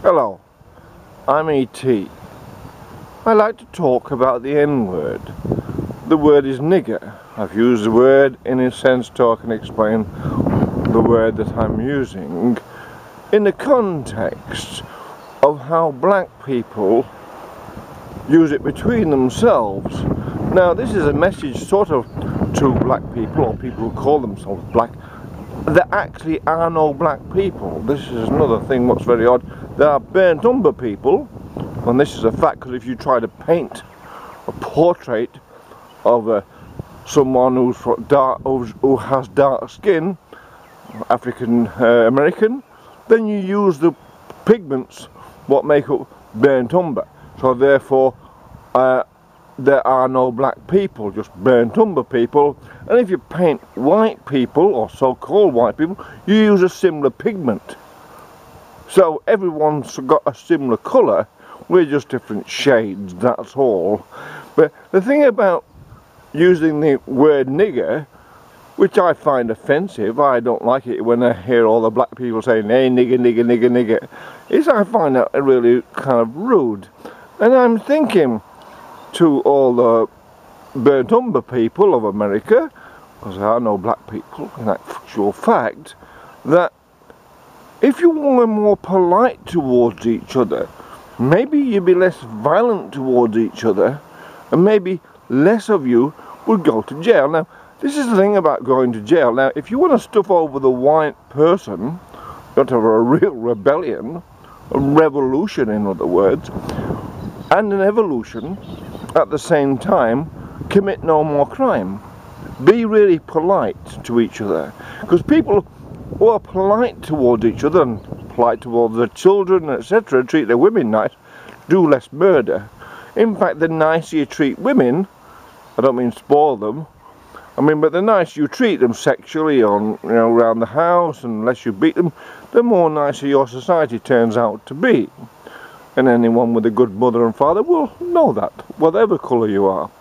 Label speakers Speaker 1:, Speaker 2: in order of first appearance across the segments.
Speaker 1: Hello, I'm E.T. I like to talk about the N-word. The word is nigger. I've used the word in a sense to I can explain the word that I'm using in the context of how black people use it between themselves. Now this is a message sort of to black people, or people who call themselves black. There actually are no black people. This is another thing what's very odd. There are burnt umber people, and this is a fact, because if you try to paint a portrait of someone who has dark skin, African American, then you use the pigments what make up burnt umber. So therefore there are no black people, just burnt umber people. And if you paint white people, or so-called white people, you use a similar pigment. So everyone's got a similar colour, we're just different shades, that's all. But the thing about using the word nigger, which I find offensive, I don't like it when I hear all the black people saying, hey nigger, nigger, nigger, nigger, is I find that really kind of rude. And I'm thinking to all the burnt umber people of America, because there are no black people in actual fact, that if you were more polite towards each other, maybe you'd be less violent towards each other, and maybe less of you would go to jail. Now, this is the thing about going to jail. Now, if you want to stuff over the white person, you want to have a real rebellion, a revolution in other words, and an evolution at the same time, commit no more crime. Be really polite to each other, because people who are polite towards each other and polite towards their children, etc., treat their women nice, do less murder. In fact, the nicer you treat women, I don't mean spoil them, I mean, but the nicer you treat them sexually on, around the house, and less you beat them, the more nicer your society turns out to be. And anyone with a good mother and father will know that, whatever colour you are.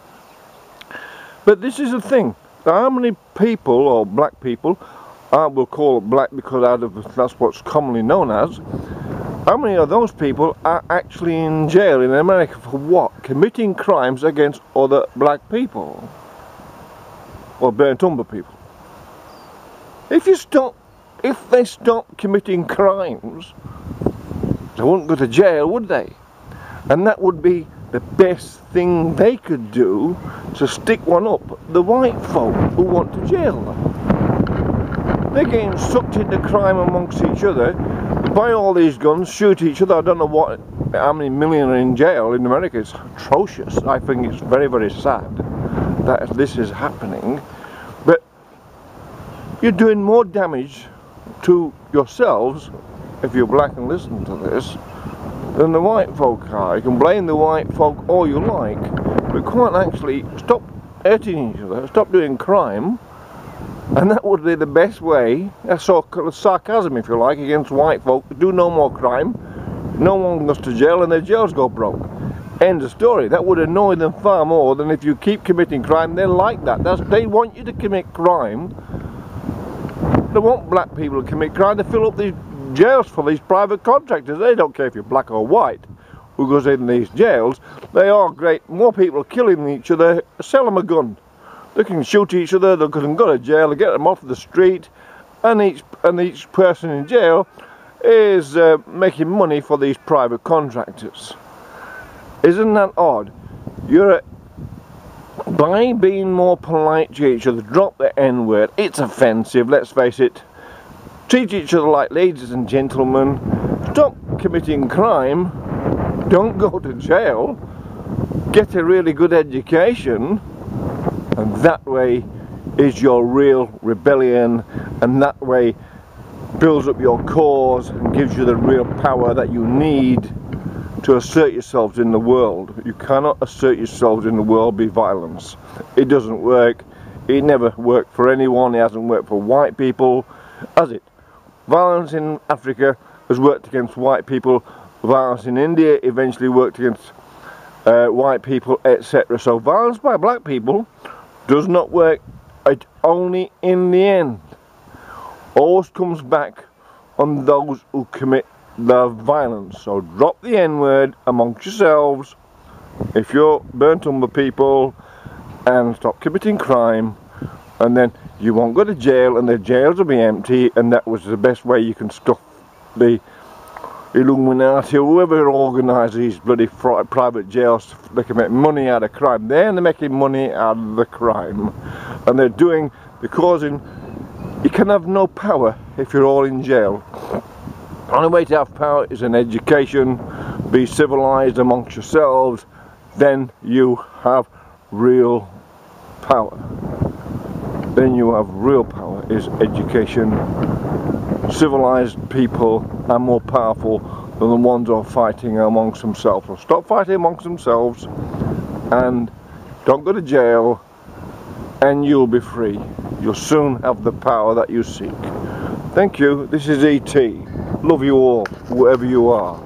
Speaker 1: But this is the thing, how many people, or black people, I will call it black because that's what's commonly known as, how many of those people are actually in jail in America for what? Committing crimes against other black people, or burnt umber people. If they stop committing crimes, they wouldn't go to jail, would they? And that would be the best thing they could do, to stick one up the white folk who want to jail them. They're getting sucked into crime amongst each other, buy all these guns, shoot each other. I don't know how many million are in jail in America. It's atrocious. I think it's very, very sad that this is happening. But you're doing more damage to yourselves, if you're black and listen to this, than the white folk are. You can blame the white folk all you like, but quite actually stop hurting each other, stop doing crime. And that would be the best way, that's sarcasm if you like, against white folk. Do no more crime, no one goes to jail and their jails go broke. End of story. That would annoy them far more than if you keep committing crime. They're like that. They want you to commit crime. They want black people to commit crime to fill up these jails for these private contractors. They don't care if you're black or white who goes in these jails. They are great. More people killing each other, sell them a gun. They can shoot each other, they can go to jail, they get them off the street, and each person in jail is making money for these private contractors. Isn't that odd? By being more polite to each other, drop the N-word, it's offensive, let's face it. Treat each other like ladies and gentlemen, stop committing crime, don't go to jail, get a really good education, and that way is your real rebellion, and that way builds up your cause and gives you the real power that you need to assert yourselves in the world. You cannot assert yourselves in the world by violence. It doesn't work. It never worked for anyone. It hasn't worked for white people, has it? Violence in Africa has worked against white people. Violence in India eventually worked against white people, etc. So violence by black people does not work. It only in the end always comes back on those who commit the violence. So drop the N-word amongst yourselves if you're burnt umber people, and stop committing crime, and then you won't go to jail and the jails will be empty, and that was the best way you can stop the Illuminati or whoever organises these bloody private jails. They can make money out of crime. They're making money out of the crime, and they're causing. You can have no power if you're all in jail. The only way to have power is in education. Be civilised amongst yourselves, then you have real power. Then you have real power, is education. Civilised people are more powerful than the ones who are fighting amongst themselves. So stop fighting amongst themselves and don't go to jail, and you'll be free. You'll soon have the power that you seek. Thank you. This is E.T. Love you all, wherever you are.